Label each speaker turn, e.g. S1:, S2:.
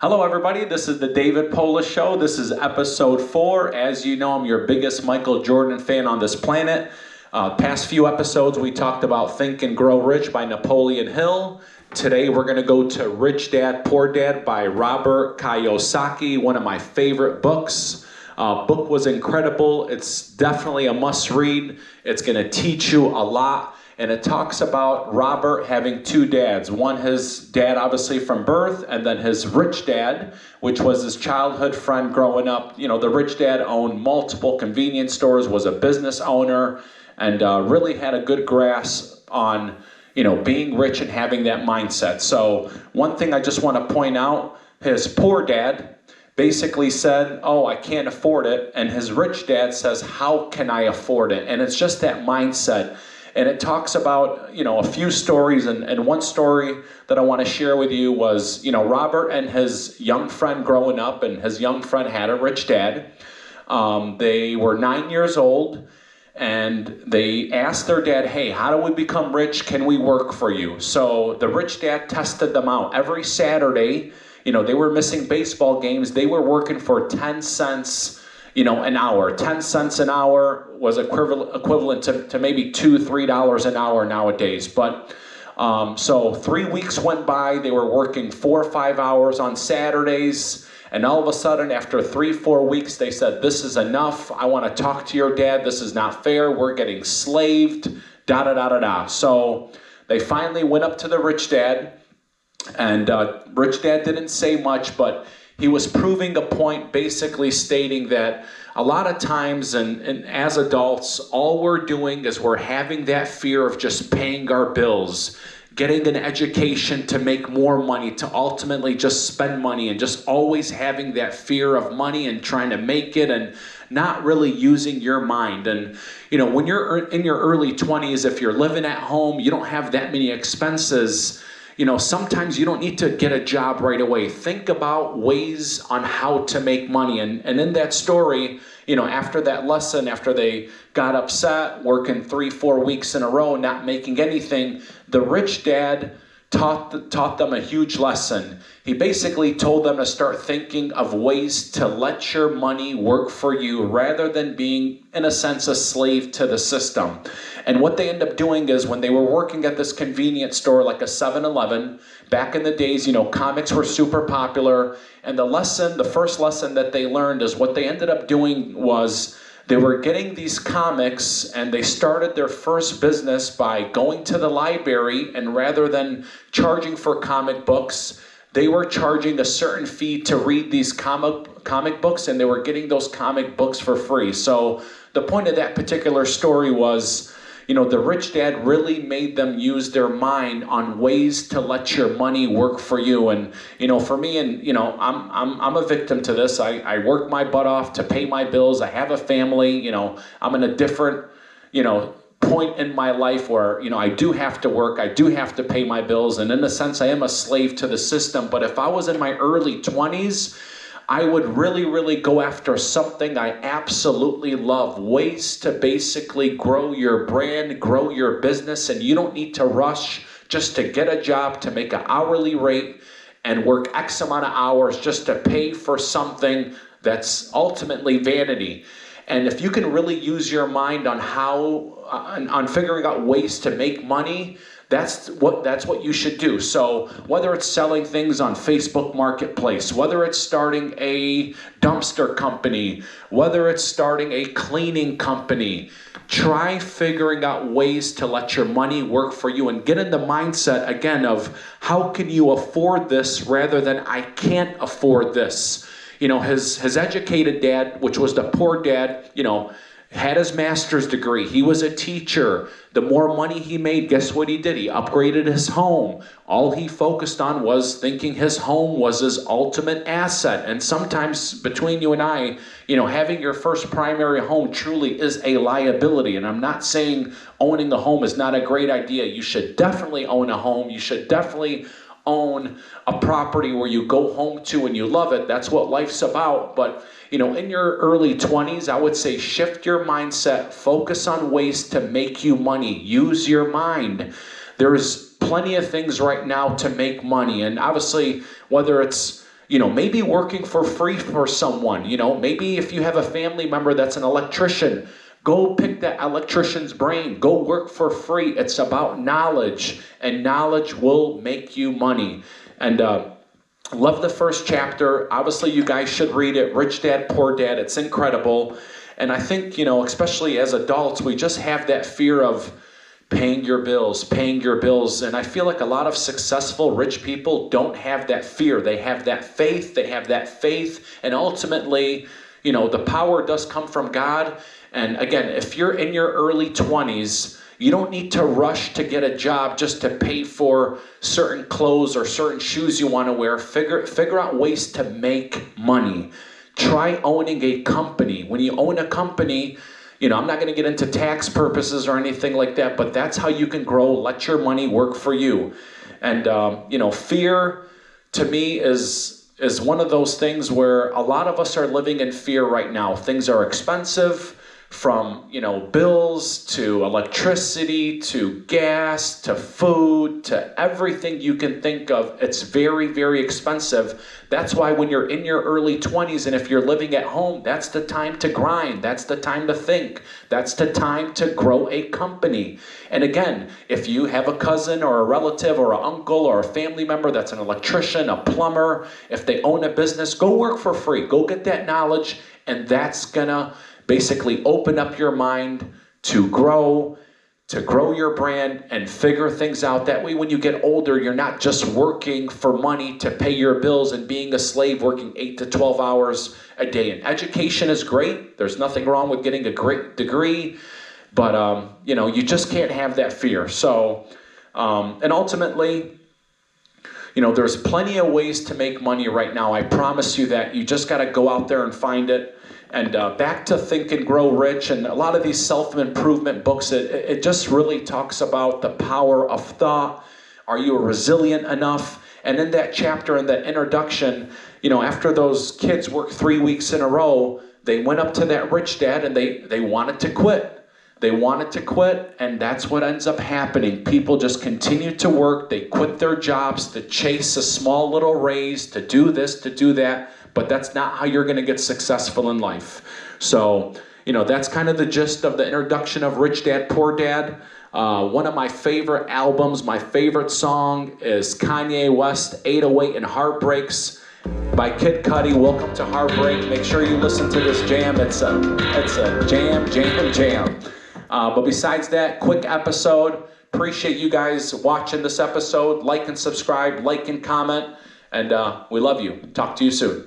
S1: Hello, everybody. This is the David Polis Show. This is episode 4. As you know, I'm your biggest Michael Jordan fan on this planet. Past few episodes, we talked about Think and Grow Rich by Napoleon Hill. Today, we're going to go to Rich Dad, Poor Dad by Robert Kiyosaki, one of my favorite books. Book was incredible. It's definitely a must-read. It's going to teach you a lot. And it talks about Robert having two dads. One, his dad, obviously, from birth, and then his rich dad, which was his childhood friend growing up. You know, the rich dad owned multiple convenience stores, was a business owner, and really had a good grasp on, being rich and having that mindset. So one thing I just want to point out, his poor dad basically said, oh, I can't afford it. And his rich dad says, how can I afford it? And it's just that mindset. And it talks about, a few stories, and one story that I want to share with you was, Robert and his young friend growing up, and his young friend had a rich dad. They were 9 years old, and they asked their dad, hey, how do we become rich? Can we work for you? So the rich dad tested them out. Every Saturday, they were missing baseball games. They were working for 10 cents an hour. 10 cents an hour was equivalent to maybe $2, $3 an hour nowadays. But so 3 weeks went by. They were working 4 or 5 hours on Saturdays. And all of a sudden, after 3, 4 weeks, they said, this is enough. I want to talk to your dad. This is not fair. We're getting slaved, da-da-da-da-da. So they finally went up to the rich dad. And rich dad didn't say much, but he was proving a point, basically stating that a lot of times, and as adults, all we're doing is we're having that fear of just paying our bills, getting an education to make more money, to ultimately just spend money, and just always having that fear of money and trying to make it and not really using your mind. And, when you're in your early 20s, if you're living at home, you don't have that many expenses. Sometimes you don't need to get a job right away. Think about ways on how to make money. And in that story, after that lesson, after they got upset, working 3, 4 weeks in a row, not making anything, the rich dad taught them a huge lesson. He basically told them to start thinking of ways to let your money work for you rather than being, in a sense, a slave to the system. And what they end up doing is when they were working at this convenience store like a 7-Eleven, back in the days, comics were super popular. And the first lesson that they learned is what they ended up doing was they were getting these comics, and they started their first business by going to the library, and rather than charging for comic books, they were charging a certain fee to read these comic books, and they were getting those comic books for free. So the point of that particular story was, the rich dad really made them use their mind on ways to let your money work for you. And, for me, and, I'm a victim to this. I work my butt off to pay my bills. I have a family. I'm in a different, point in my life where, I do have to work. I do have to pay my bills. And in a sense, I am a slave to the system. But if I was in my early 20s, I would really, really go after something I absolutely love, ways to basically grow your brand, grow your business, and you don't need to rush just to get a job to make an hourly rate and work X amount of hours just to pay for something that's ultimately vanity. And if you can really use your mind on on figuring out ways to make money, that's what you should do. So whether it's selling things on Facebook Marketplace, whether it's starting a dumpster company, whether it's starting a cleaning company, try figuring out ways to let your money work for you and get in the mindset again of how can you afford this rather than I can't afford this. His educated dad, which was the poor dad, had his master's degree. He was a teacher. The more money he made, guess what he did? He upgraded his home. All he focused on was thinking his home was his ultimate asset. And sometimes between you and I, having your first primary home truly is a liability. And I'm not saying owning a home is not a great idea. You should definitely own a home. You should definitely own a property where you go home to and you love it. That's what life's about. But in your early 20s, I would say shift your mindset, focus on ways to make you money, use your mind. There's plenty of things right now to make money. And obviously, whether it's maybe working for free for someone. Maybe if you have a family member that's an electrician, go pick that electrician's brain. Go work for free. It's about knowledge, and knowledge will make you money. And love the first chapter. Obviously, you guys should read it. Rich Dad, Poor Dad. It's incredible. And I think, especially as adults, we just have that fear of paying your bills. And I feel like a lot of successful rich people don't have that fear. They have that faith. And ultimately, the power does come from God. And again, if you're in your early 20s, you don't need to rush to get a job just to pay for certain clothes or certain shoes you want to wear. Figure out ways to make money. Try owning a company. When you own a company, I'm not going to get into tax purposes or anything like that, but that's how you can grow. Let your money work for you. And, fear to me is one of those things where a lot of us are living in fear right now. Things are expensive, from, bills to electricity to gas to food to everything you can think of. It's very, very expensive. That's why when you're in your early 20s and if you're living at home, that's the time to grind. That's the time to think. That's the time to grow a company. And again, if you have a cousin or a relative or an uncle or a family member that's an electrician, a plumber, if they own a business, go work for free. Go get that knowledge, and that's gonna basically open up your mind to grow your brand and figure things out. That way, when you get older, you're not just working for money to pay your bills and being a slave working 8 to 12 hours a day. And education is great. There's nothing wrong with getting a great degree, but you just can't have that fear. So, and ultimately, there's plenty of ways to make money right now. I promise you that. You just got to go out there and find it. And back to Think and Grow Rich, and a lot of these self-improvement books, it just really talks about the power of thought. Are you resilient enough? And in that chapter, in that introduction, after those kids worked 3 weeks in a row, they went up to that rich dad and they wanted to quit. They wanted to quit, and that's what ends up happening. People just continue to work. They quit their jobs to chase a small little raise, to do this, to do that. But that's not how you're going to get successful in life. So, that's kind of the gist of the introduction of Rich Dad, Poor Dad. One of my favorite albums, my favorite song is Kanye West, 808 and Heartbreaks by Kid Cudi. Welcome to Heartbreak. Make sure you listen to this jam. It's a jam. But besides that, quick episode. Appreciate you guys watching this episode. Like and subscribe, like and comment. And we love you. Talk to you soon.